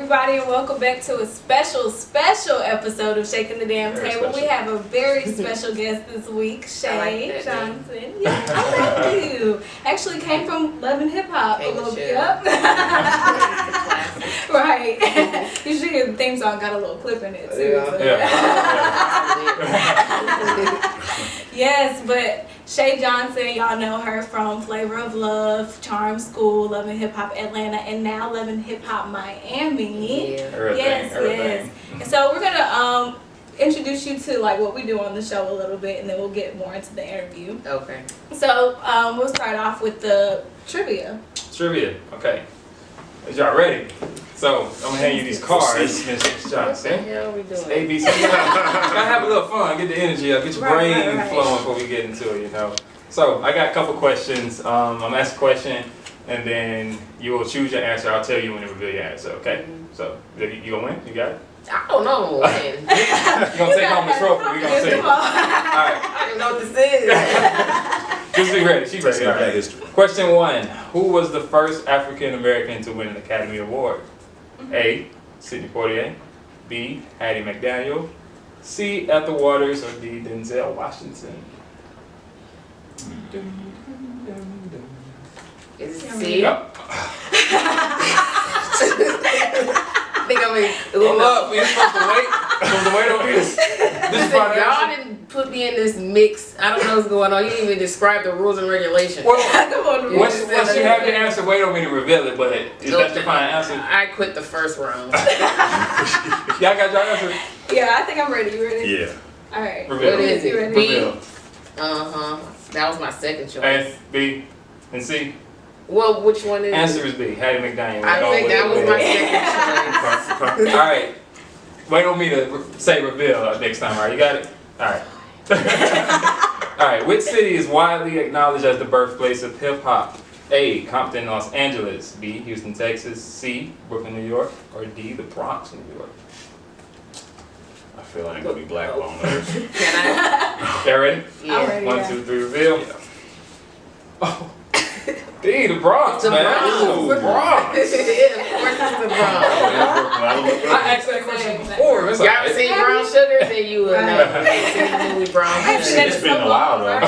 everybody, and welcome back to a special episode of Shaking the Damn Table. We have a very special guest this week, Shay Johnson. Yeah, thank you. Actually came from Love and Hip Hop a little bit. Yep. Right. You should hear the theme song got a little clip in it too. Yeah. Yes, but Shay Johnson, y'all know her from Flavor of Love, Charm School, Love and Hip Hop Atlanta, and now Love and Hip Hop Miami. Yeah. Yes. And so we're gonna introduce you to like what we do on the show a little bit, and then we'll get more into the interview. Okay. So we'll start off with the trivia. Okay. Is y'all ready? So I'm gonna hand you these cards, Miss Johnson. What the hell are we doing? ABC. Gotta have a little fun. Get the energy up. Get your brain flowing before we get into it. You know. So I got a couple questions. I'm gonna ask a question, and then you will choose your answer. I'll tell you when to reveal your answer. Okay. So you gonna win? You got it? I don't know. You're gonna take home the trophy. We're gonna see. All right. I don't know what this is. Just be ready. She's ready. All right. Question 1. Who was the first African American to win an Academy Award? A. Sidney Poitier. B. Hattie McDaniel. C. Ethel Waters. Or D. Denzel Washington. Is it C? Yep. I think I'm in. Hold up. We're supposed to wait. Supposed to wait on this. Y'all didn't put me in this mix. I don't know what's going on. You didn't even describe the rules and regulations. Well, once you have your answer, wait on me to reveal it. But is that your final answer? I quit the first round. Y'all got your answer? Yeah, I think I'm ready. You ready? Yeah. All right. Reveal. What is it? Ready? B. Reveal. That was my second choice. A, B, and C. Well, which one is it? Answer is B. Hattie McDaniel. I think that was my second choice. All right. Wait on me to say reveal next time. All right, you got it? All right. All right. Which city is widely acknowledged as the birthplace of hip hop? A. Compton, Los Angeles. B. Houston, Texas. C. Brooklyn, New York. Or D. The Bronx, New York. I feel like I'm gonna be blackballed on this. Can I? Y'all ready? Yeah. I'm ready. 1, 2, 3, reveal. Yeah. Oh. D. The Bronx, The man. Bronx. Ooh, the Bronx. Yeah, of course it's the Bronx. I asked that question before. It's Y'all like, ever seen Brown Sugar? Then you would know. Seen the movie Brown Sugar. It's been a while though.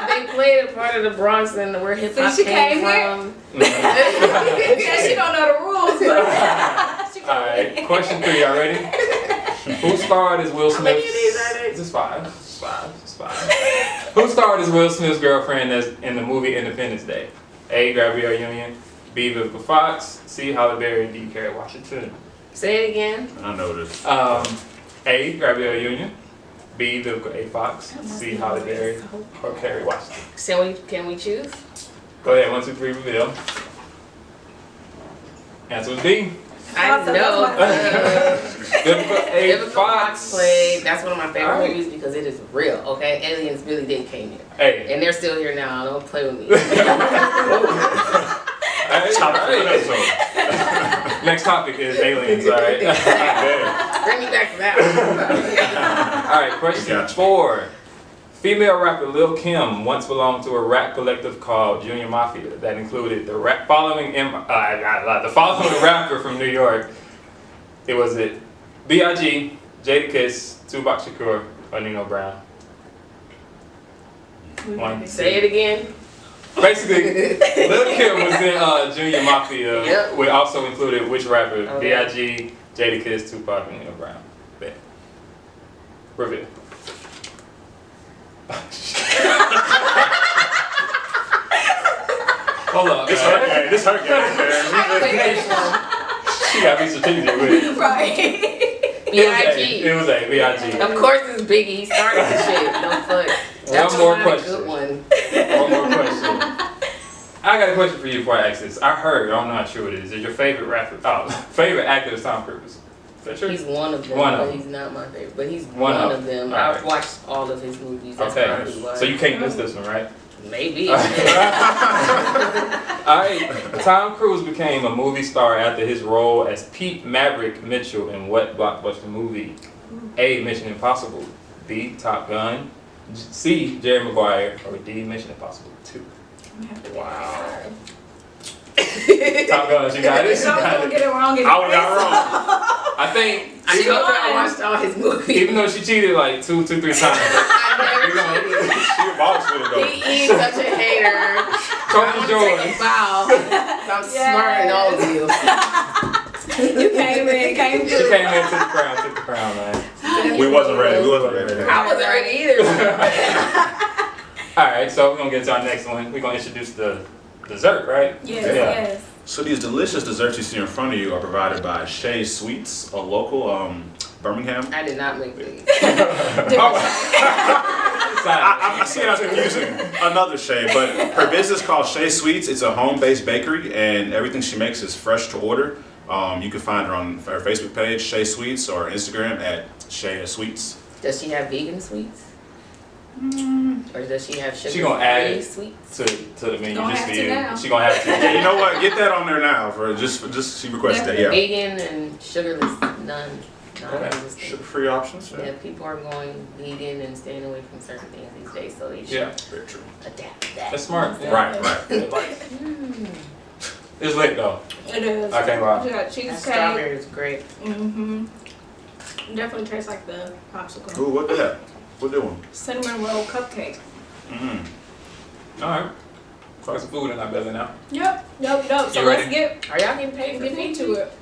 They played a part of the Bronx and where hip hop came from. Yeah, she don't know the rules, but she all right, question 3, y'all ready? Who starred as Will Smith? How many of these are there? Just 5. Who starred as Will Smith's girlfriend in the movie Independence Day? A. Gabrielle Union. B. Vivica Fox. C. Halle Berry. D. Kerry Washington. Say it again. I know this. A. Gabrielle Union. B. Vivica A. Fox. C. Halle Berry. Or Kerry Washington. So can we choose? Go ahead. 1, 2, 3. Reveal. Answer was D. I know. Vivica A. Fox played. That's one of my favorite movies because it is real. Okay, aliens really did came here, Hey. and they're still here now. Don't play with me. Next topic is aliens, alright? Bring me back to that one. Alright, question 4. Female rapper Lil' Kim once belonged to a rap collective called Junior Mafia that included the following rapper from New York. It was B.I.G., Jadakiss, Tupac Shakur, or Nino Brown. 1, Say it again. Basically, Lil' Kim was in Junior Mafia. Yep. We also included which rapper? Okay. B.I.G., Jadakiss, Tupac, and Nino Brown. There. Reveal. Hold up. This hurt game, man. She got to be strategic with it. right. B.I.G. It was A. B.I.G. Of course it's Biggie. He started the shit. No fuck. That One more was not a question. good one. One more question. I got a question for you before I ask this. I heard, I don't know how true it is your favorite rapper, favorite actor is Tom Cruise. Is that true? He's one of them, but he's not my favorite. But he's one of them. Right. I've watched all of his movies. That's okay, probably why. so you can't miss this one, right? Maybe. Alright, Tom Cruise became a movie star after his role as Pete Maverick Mitchell in what blockbuster movie? A. Mission Impossible. B. Top Gun. C. Jerry Maguire. Or D. Mission Impossible 2. Wow. Top Gun, she got it. She was gonna get it wrong. I would got wrong. I think I know I watched all his movies. even though she cheated like 2, 3 times. I never cheated. She a boss with it though. He is such a hater. Trophy's yours. Take a bow. I'm smarter than all of you. You came in, She came in, took the crown, man. We wasn't ready. I wasn't ready either. Alright, so we're gonna get to our next one. We're gonna introduce the dessert, right? Yes. So these delicious desserts you see in front of you are provided by Shay Sweets, a local Birmingham. I did not make these. I see it as confusing. Another Shay, but her business called Shay Sweets. It's a home-based bakery, and everything she makes is fresh to order. You can find her on her Facebook page, Shay Sweets, or Instagram at Shay Sweets. Does she have vegan sweets? Or does she have She gonna add sugar-free it sweets? to the menu Gonna just have for to you. now. She gonna have to. Yeah, you know what? Get that on there now for just she requested that. Yeah. Vegan and sugarless, none. Non-existent. Sugar-free options. Yeah, people are going vegan and staying away from certain things these days, so they should Yeah, Very true. adapt to that. that's smart. Yeah. Right. It's lit though. It is. I can't lie. You got That cheesecake. strawberry is great. Definitely tastes like the popsicle. Ooh, what that? What doing? Cinnamon roll cupcake. Alright. Got some food in our belly now. Yep. So You let's ready? get Are y'all getting paid for into food? it.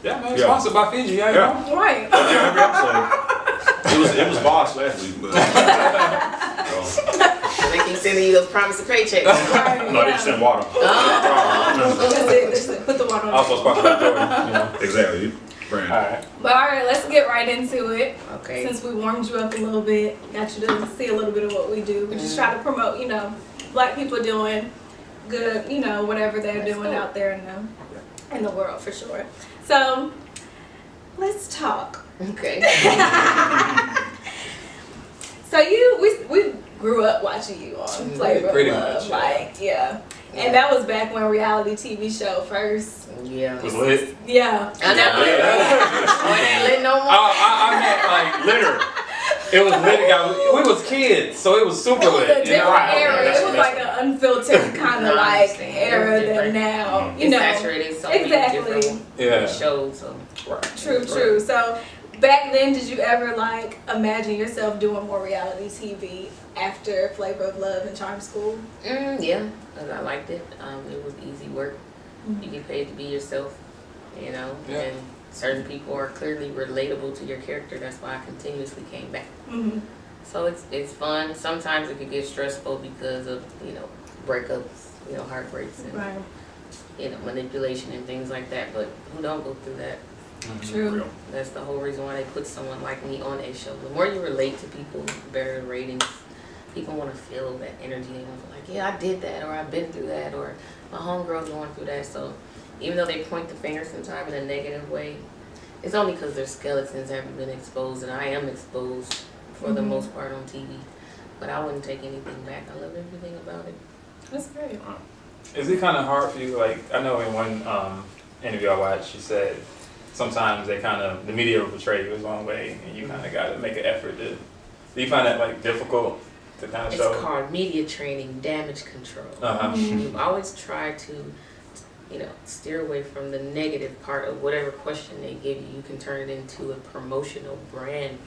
Yeah, man. Yeah. Sponsored by Fiji. Yeah. Yeah. Right. Yeah, every episode. It was Boss last week, but So they keep sending you those promised paychecks. no, they just sent water. That's it. Put the water on. Also sponsored by Jordan. You know. Exactly. Brand. Alright. But alright, let's get right into it. Okay. Since we warmed you up a little bit, got you to see a little bit of what we do. We just try to promote, black people doing good, whatever they're doing out there in the world for sure. So let's talk. Okay. So we grew up watching you on Flavor of Pretty Love, much, yeah. And that was back when reality TV show first. Yeah. It was lit. Yeah. I know. It ain't lit no more. I meant like litter. It was lit. We was kids, so it was super It was lit. a different Right. era. Okay, It was like an unfiltered kind of No, I like understand. era than Different. now. It's saturated so many Exactly. different Yeah. shows. So. True. So back then, did you ever imagine yourself doing more reality TV after Flavor of Love and Charm School? Yeah, 'cause I liked it. It was easy work. You get paid to be yourself, Yeah. and certain people are clearly relatable to your character. That's why I continuously came back. So it's fun. Sometimes it can get stressful because of breakups, heartbreaks, and manipulation and things like that. But who don't go through that? True. That's the whole reason why they put someone like me on a show. The more you relate to people, the better the ratings. People want to feel that energy. They want to be like, yeah, I did that, or I've been through that, or my homegirl's going through that. So even though they point the finger sometimes in a negative way, it's only because their skeletons haven't been exposed, and I am exposed for the most part on TV. But I wouldn't take anything back. I love everything about it. That's great. Is it kind of hard for you? I know in one interview I watched, you said sometimes the media will portray you as one way, and you kind of got to make an effort to. Do you find that difficult to kind of show? It's called media training, damage control. You always try to, steer away from the negative part of whatever question they give you. You can turn it into a promotional branding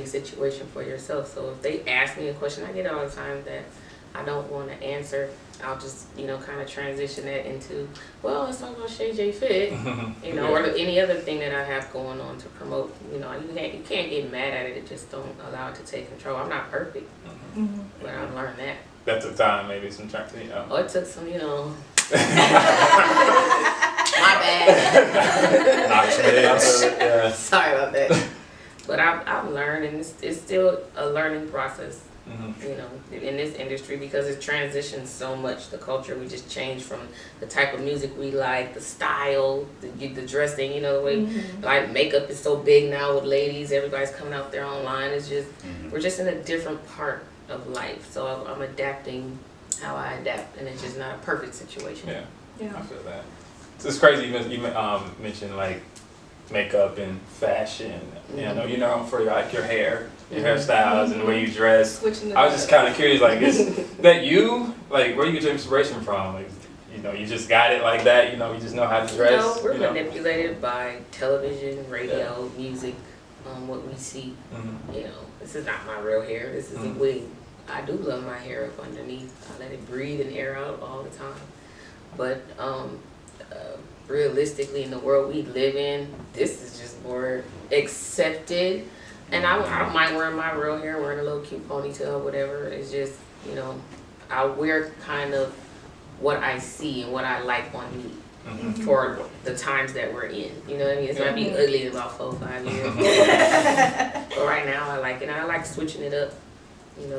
situation for yourself. So if they ask me a question, I get it all the time that I don't want to answer. I'll just, kind of transition that into, well, let's talk about Shay J Fit, or any other thing that I have going on to promote. You can't get mad at it. Just don't allow it to take control. I'm not perfect, but I've learned that. That took time, maybe some time, Oh, it took some, my bad. Sorry about that. But I've learned, and it's still a learning process. In this industry, because it transitions so much. The culture, we just changed from the type of music we like, the style, the dressing, the way like makeup is so big now with ladies. Everybody's coming out there online. It's just we're just in a different part of life. So I'm adapting how I adapt, and it's just not a perfect situation. Yeah. I feel that. So it's crazy. You mentioned makeup and fashion. For your hair. Your hairstyles and the way you dress. I was just kind of curious, is that you? Where you get your inspiration from? you just got it like that. You just know how to dress. No, we're manipulated by television, radio, music, what we see. Mm-hmm. This is not my real hair. This is a wig. I do love my hair up underneath. I let it breathe and air out all the time. But realistically, in the world we live in, this is just more accepted. And I don't mind wearing my real hair, wearing a little cute ponytail, whatever. It's just, I wear kind of what I see and what I like on me for the times that we're in. You know what I mean? It's might be ugly in about 4 or 5 years. But right now I like it. And I like switching it up,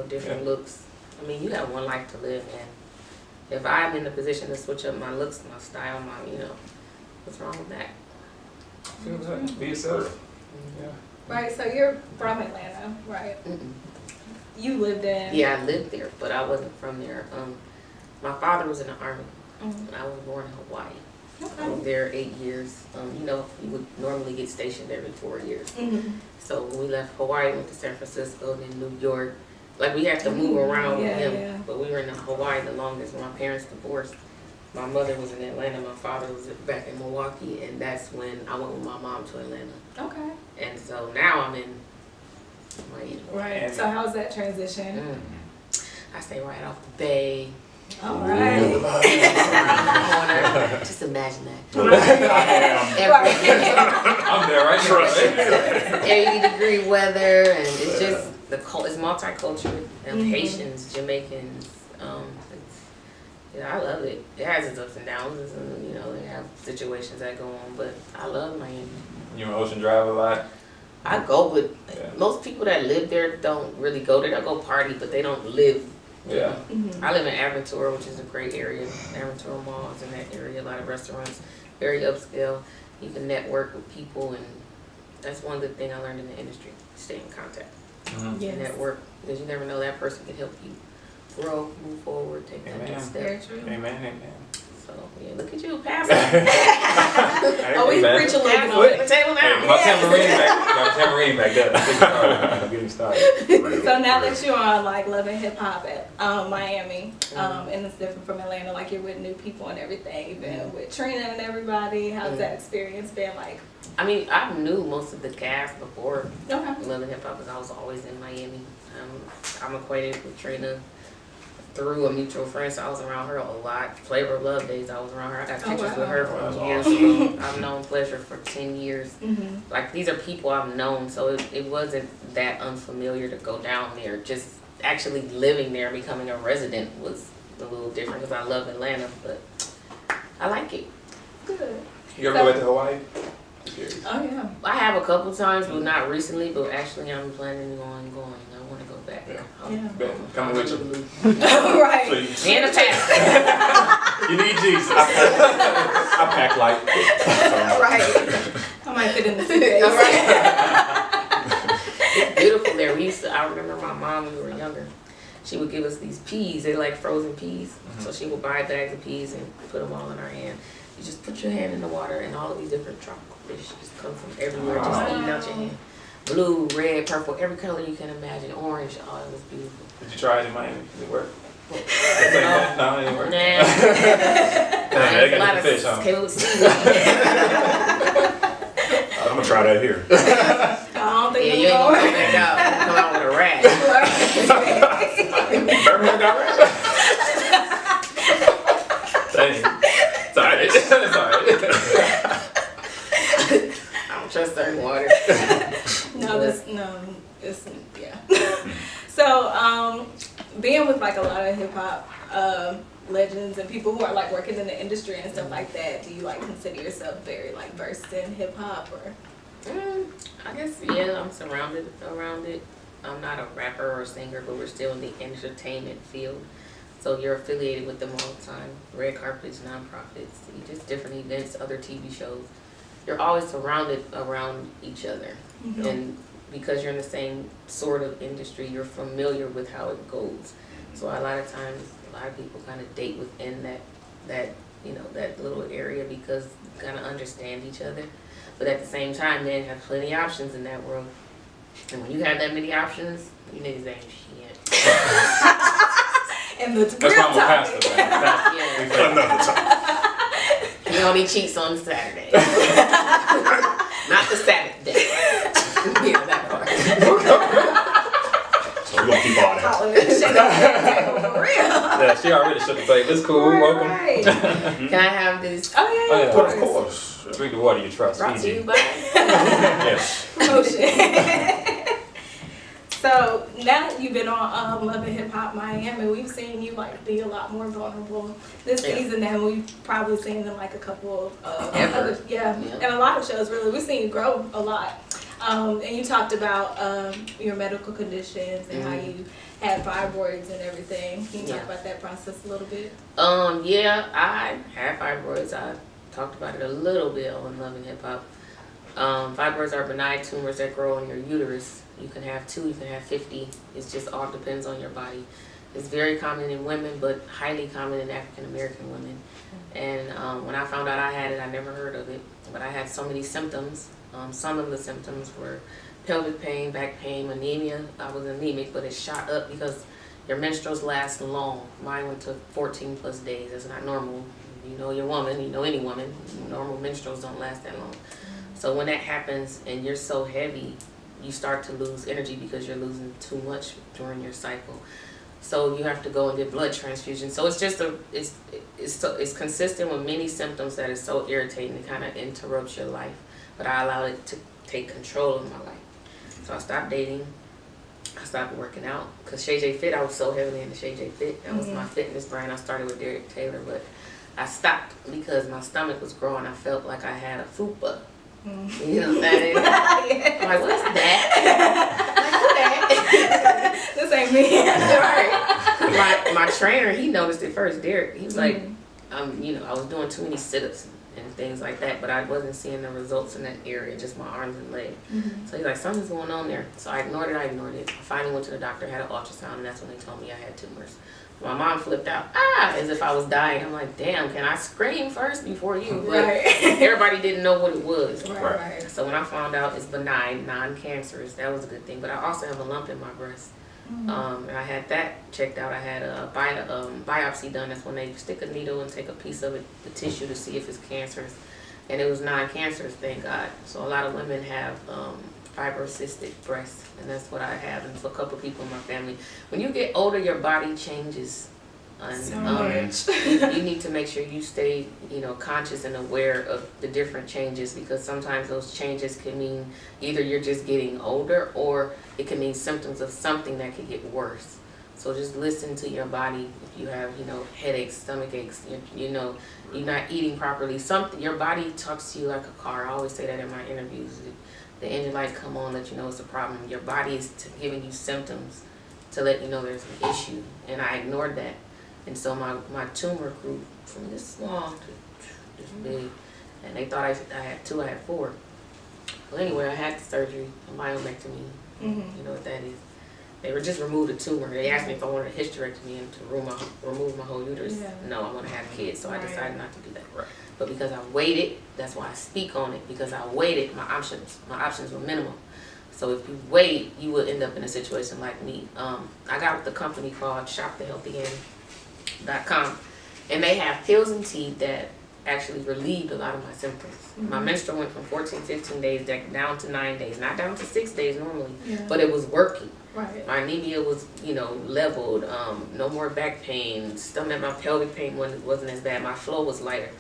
different looks. I mean, you have one life to live, man. If I'm in the position to switch up my looks, my style, what's wrong with that? Be yourself. Yeah. Right, so you're from Atlanta, right? You lived in... Yeah, I lived there, but I wasn't from there. My father was in the Army, and I was born in Hawaii. Okay. I was there 8 years. You would normally get stationed every 4 years. So when we left Hawaii, went to San Francisco, then New York. Like, we had to move around with him, but we were in Hawaii the longest. When my parents divorced, my mother was in Atlanta, my father was back in Milwaukee, and that's when I went with my mom to Atlanta. Okay. And so now I'm in Miami. Right. So how's that transition? I stay right off the bay. All right. Just imagine that. I'm there right now. 80-degree weather, and it's just it's multicultural. And Haitians, Jamaicans, I love it. It has its ups and downs, and they have situations that go on. But I love Miami. You an Ocean Drive a lot? I go, but most people that live there don't really go there. They'll go party, but they don't live. Yeah. I live in Aventura, which is a great area. Aventura Mall is in that area. A lot of restaurants, very upscale. You can network with people, and that's one good thing I learned in the industry. Stay in contact. Yes. Network, because you never know, that person can help you grow, move forward, take that next step. Very true. Amen. So look at you, Pastor. We preach a little bit. The table now. Hey, my tambourine back there. I'm getting started. So now that you're on Love and Hip Hop at Miami, and it's different from Atlanta, like you're with new people and everything. You've been with Trina and everybody. How's that experience been like? I mean, I knew most of the cast before Love and Hip Hop because I was always in Miami. I'm acquainted with Trina through a mutual friend, so I was around her a lot. Flavor of Love days, I was around her. I got pictures with her from years ago. I've known Pleasure for 10 years. Like, these are people I've known, so it wasn't that unfamiliar to go down there. Just actually living there, becoming a resident was a little different because I love Atlanta, but I like it. Good. You ever go back to Hawaii? Oh, yeah. I have a couple times, but not recently, but actually I'm planning on going. I want to go back. Coming with you. Right. And a pack. You need Jesus. I pack light. Right. I might fit in the suitcase. It's beautiful there. I remember my mom when we were younger. She would give us these peas. They're like frozen peas. So she would buy bags of peas and put them all in our hand. You just put your hand in the water and all of these different tropical fish just come from everywhere, just eating out your hand. Blue, red, purple, every color you can imagine. Orange, oh, it was beautiful. Did you try it in Miami? Did it work? No, it didn't work. There's a lot of fish, huh? seaweed. I'm gonna try that here. I don't think you ain't gonna come back out. Come out with a rat. Birmingham got rats. Dang. Sorry. I don't trust certain water. So, being with like a lot of hip hop legends and people who are like working in the industry and stuff like that, do you like consider yourself very like versed in hip hop or? I guess yeah, I'm surrounded around it. I'm not a rapper or a singer, but we're still in the entertainment field. So you're affiliated with them all the time. Red carpets, nonprofits, just different events, other TV shows. You're always surrounded around each other. And because you're in the same sort of industry, you're familiar with how it goes. So a lot of times, a lot of people kind of date within that little area because you kind of understand each other. But at the same time, men have plenty of options in that world. And when you have that many options, you niggas ain't shit. And the that's why I'm a pastor, man. Yeah. Another time. only cheats on Saturday. Not the Sabbath day. Yeah, that part. So we're gonna keep all that. For real. Yeah, she already shook the table. It's cool. Welcome. Right. Can I have this Oh yeah, Oh, yeah. of But course. of course. Drink the water you trust. brought to Fiji. you by? Yes. Promotion. So now that you've been on Love and Hip Hop Miami, we've seen you like be a lot more vulnerable this season than we've probably seen in like a couple of other, and a lot of shows really. We've seen you grow a lot. And you talked about your medical conditions and how you had fibroids and everythds. Can you talk about that process a little bit? Yeah, I had fibroids. I talked about it a little bit on Love and Hip Hop. Fibroids are benign tumors that grow in your uterus. You can have 2, you can have 50. It just all depends on your body. It's very common in women, but highly common in African American women. And when I found out I had it, I never heard of it. But I had so many symptoms. Some of the symptoms were pelvic pain, back pain, anemia. I was anemic, but it shot up because your menstruals last long. Mine went to 14 plus days. That's not normal. You know your woman, you know any woman. Normal menstruals don't last that long. So when that happens and you're so heavy, you start to lose energy because you're losing too much during your cycle. So you have to go and get blood transfusion. So it's just it's consistent with many symptoms that is so irritating. It kind of interrupts your life. But I allowed it to take control of my life. So I stopped dating. I stopped working out because Shay J Fit. I was so heavily into Shay J Fit. That was my fitness brand. I started with Derek Taylor, but I stopped because my stomach was growing. I felt like I had a fupa. You know what that is? I'm like, what's that? This ain't me. Right. My trainer, he noticed it first. Derek, he was like, you know, I was doing too many sit-ups and things like that, but I wasn't seeing the results in that area, just my arms and legs. So he's like, something's going on there. So I ignored it. I finally went to the doctor, had an ultrasound, and that's when they told me I had tumors. My mom flipped out, as if I was dying. I'm like, damn, can I scream first before you? But everybody didn't know what it was. Right. So when I found out it's benign, non-cancerous, that was a good thing. But I also have a lump in my breast. And I had that checked out. I had a biopsy done. That's when they stick a needle and take a piece of it, the tissue, to see if it's cancerous. And it was non-cancerous, thank God. So a lot of women have fibrocystic breast, and that's what I have, and for a couple people in my family. When you get older, your body changes, and you need to make sure you stay, you know, conscious and aware of the different changes, because sometimes those changes can mean either you're just getting older, or it can mean symptoms of something that could get worse. So just listen to your body. If you have, you know, headaches, stomach aches, you know, you're not eating properly, your body talks to you like a car. I always say that in my interviews. The engine lights come on, let you know it's a problem. Your body is giving you symptoms to let you know there's an issue. And I ignored that. And so my tumor grew from this small to this big. And they thought I had 2, I had 4. Well, anyway, I had the surgery, a myomectomy. You know what that is. They were just removed a tumor. They asked me if I wanted a hysterectomy and to remove my whole uterus. No, I want to have kids, so I decided not to do that. But because I waited, that's why I speak on it, because I waited, my options were minimal. So if you wait, you will end up in a situation like me. I got with a company called shopthehealthyend.com, and they have pills and tea that actually relieved a lot of my symptoms. My menstrual went from 14, 15 days down to 9 days, not down to 6 days normally, but it was working. My anemia was, you know, leveled, no more back pain, my pelvic pain wasn't as bad, my flow was lighter.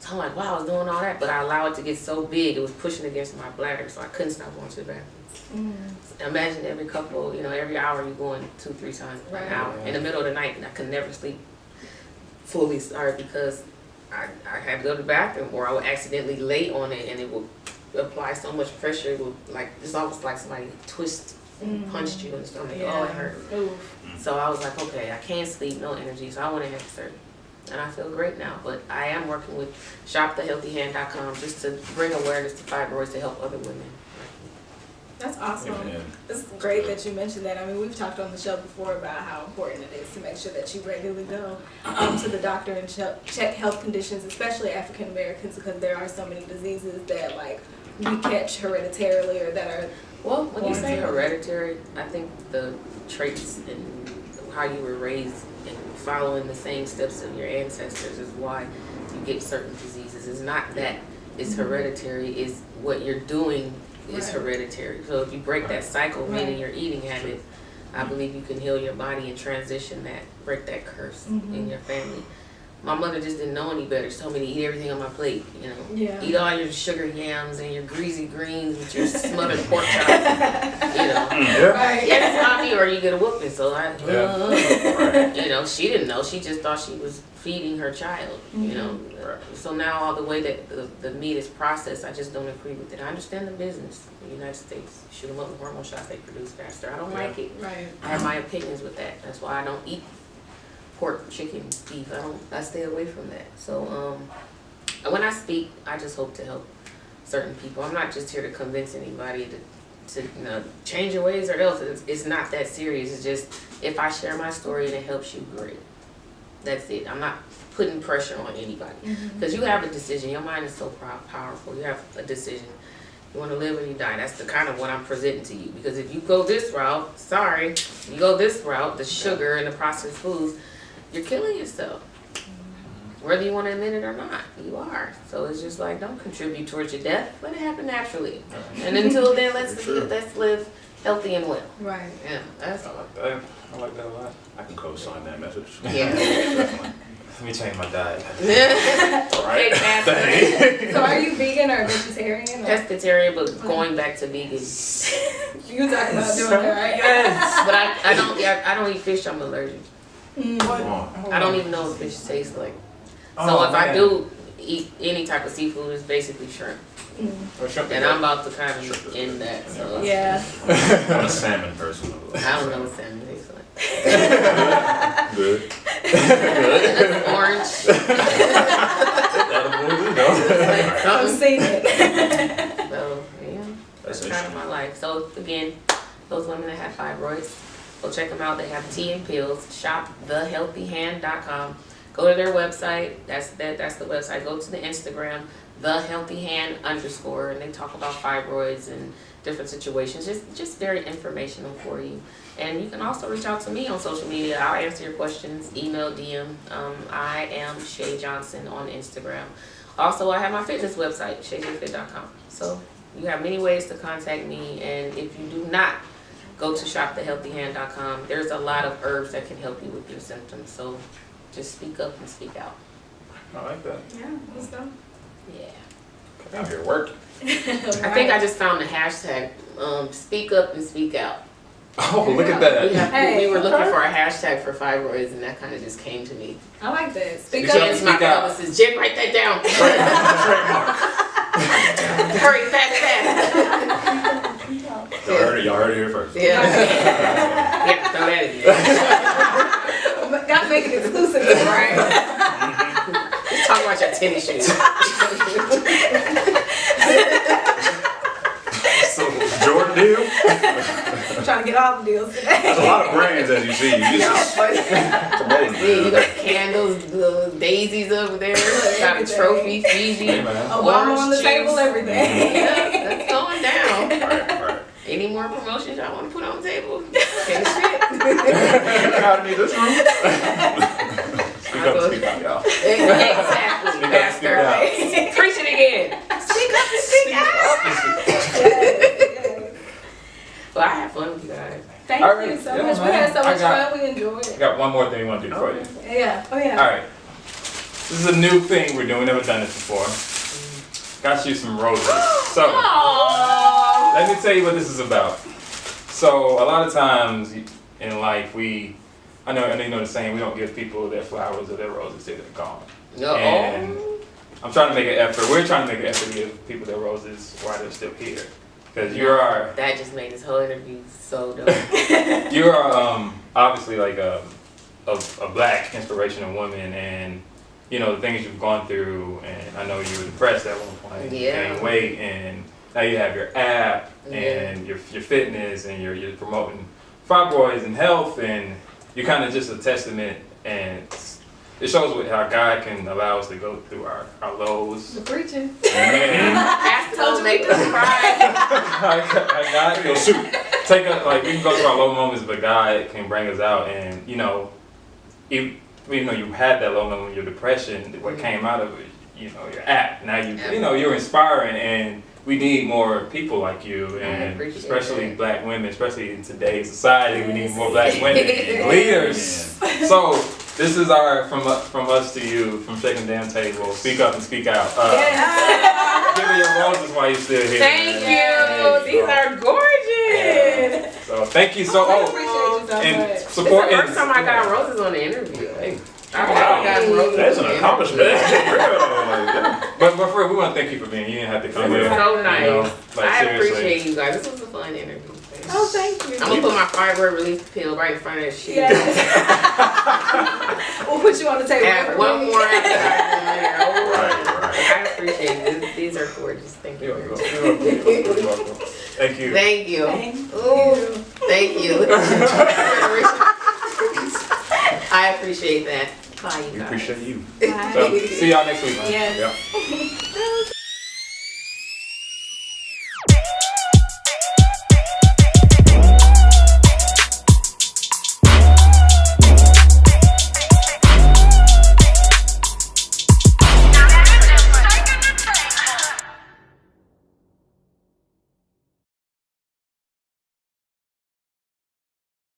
So I'm like, wow, I was doing all that, but I allowed it to get so big, it was pushing against my bladder, so I couldn't stop going to the bathroom. Imagine every hour you're going 2-3 times an hour. In the middle of the night, and I could never sleep fully, because I had to go to the bathroom, or I would accidentally lay on it, and it would apply so much pressure, it would, like, it's almost like somebody twist and punched you in the stomach. Oh, it hurt. So I was like, okay, I can't sleep, no energy, so I went and had surgery. And I feel great now, but I am working with shopthehealthyhand.com just to bring awareness to fibroids to help other women. That's awesome. It's great that you mentioned that. I mean, we've talked on the show before about how important it is to make sure that you regularly go to the doctor and check health conditions, especially African Americans, because there are so many diseases that, like, we catch hereditarily or that are... Well, when you say hereditary, I think the traits and how you were raised and following the same steps of your ancestors is why you get certain diseases. It's not that it's hereditary, it's what you're doing is hereditary. So if you break that cycle, meaning your eating habit, I believe you can heal your body and transition that, break that curse in your family. My mother just didn't know any better. She told me to eat everything on my plate, you know. Yeah. Eat all your sugar yams and your greasy greens with your smothered pork chops, you know. It's mommy, or you get a whooping. So you know, she didn't know. She just thought she was feeding her child, you know. So now all the way that the meat is processed, I just don't agree with it. I understand the business in the United States. Shoot them up with hormone shots, they produce faster. I don't like it. I have my opinions with that. That's why I don't eat pork, chicken, beef. I stay away from that. So when I speak, I just hope to help certain people. I'm not just here to convince anybody to you know, change your ways or else. It's not that serious. It's just if I share my story and it helps you, great. That's it. I'm not putting pressure on anybody because you have a decision. Your mind is so powerful. You have a decision. You want to live or you die. That's the kind of what I'm presenting to you. Because if you go this route, sorry, you go this route, the sugar and the processed foods, you're killing yourself. Whether you want to admit it or not, you are. So it's just like, don't contribute towards your death. Let it happen naturally. And until then, let's live healthy and well. Right. Yeah. That's I like that. I like that a lot. I can co-sign that message. Yeah. Let me change my diet. Okay, so are you vegan or vegetarian? Pescatarian, but going back to vegan. You talking about doing that, right? Yes. But I don't eat fish. I'm allergic. I don't even know what fish tastes like. So if I do eat any type of seafood, it's basically shrimp. And I'm about to kind of end that. So yeah. I'm a salmon person. I don't know what salmon tastes like. Good. Good. Orange. I've seen it. So yeah, that's kind of my life. So again, those women that have fibroids, go check them out. They have tea and pills. shopthehealthyhand.com. Go to their website. That's the website. Go to the Instagram, thehealthyhand_, and they talk about fibroids and different situations. Just very informational for you. And you can also reach out to me on social media. I'll answer your questions. Email, DM. I am Shay Johnson on Instagram. Also, I have my fitness website, shayjfit.com. So you have many ways to contact me. And if you do not go to shopthehealthyhand.com, there's a lot of herbs that can help you with your symptoms. So just speak up and speak out. I like that. Yeah, what's done? Yeah. Out here working. I think I just found the hashtag, speak up and speak out. Oh, look at that. We were looking for a hashtag for fibroids, and that kind of just came to me. I like that. Speak up and speak out. This is Jen, write that down. Hurry, fast. Y'all heard it here first. Yeah. Yeah, throw that in. Gotta make it exclusive, right? Let's talk about your tennis shoes. So, Jordan deal? I'm trying to get all the deals today. There's a lot of brands, as you see. You got candles, the daisies over there. Got a trophy, Fiji, Obama on the table, everything. Yeah, that's going down. Right. Any more promotions y'all want to put on the table? Can't How to need this room? Speak up, speak out, y'all. Exactly, Pastor. Preach it again. Speak up and speak out. Well, I had fun with you guys. Thank you so much. We had so much fun. We enjoyed it. I got one more thing we want to do for you. Yeah. Oh, yeah. All right. This is a new thing we're doing. We've never done this before. Got you some roses. So, let me tell you what this is about. So, a lot of times in life, I know you know the saying, we don't give people their flowers or their roses till they're gone. And I'm trying to make an effort. We're trying to make an effort to give people their roses while they're still here. Because you are... That just made this whole interview so dope. You are obviously like a black inspirational woman, and you know the things you've gone through, and I know you were depressed at one point. Yeah. You gained weight, and now you have your app and your fitness, and you're promoting fibroids and health, and you're kind of just a testament, and it shows how God can allow us to go through our lows. The preaching. Pastor don't make us cry. God can we can go through our low moments, but God can bring us out, and you know, even though you had that low moment, your depression, what came out of it, your app. Now you're inspiring, and we need more people like you, and especially black women, especially in today's society, we need more black women leaders. So this is from us to you, from Shaking the Damn Table. Speak up and speak out. Give me your roses while you're still here. Thank you. These are gorgeous. So thank you so much. And support. It's the first time I got roses on the interview. Hey. That's an accomplishment. But for real, we want to thank you for being here. You didn't have to come here. So nice. I appreciate you guys. This was a fun interview. Oh, thank you. I'm going to put my fibroid relief pill right in front of that shit. We'll put you on the table. One more after I appreciate it. These are gorgeous. Thank you. You're welcome. Thank you. Thank you. Thank you. I appreciate that. Bye, you guys. We appreciate you. So, see y'all next week. Yes. Yep.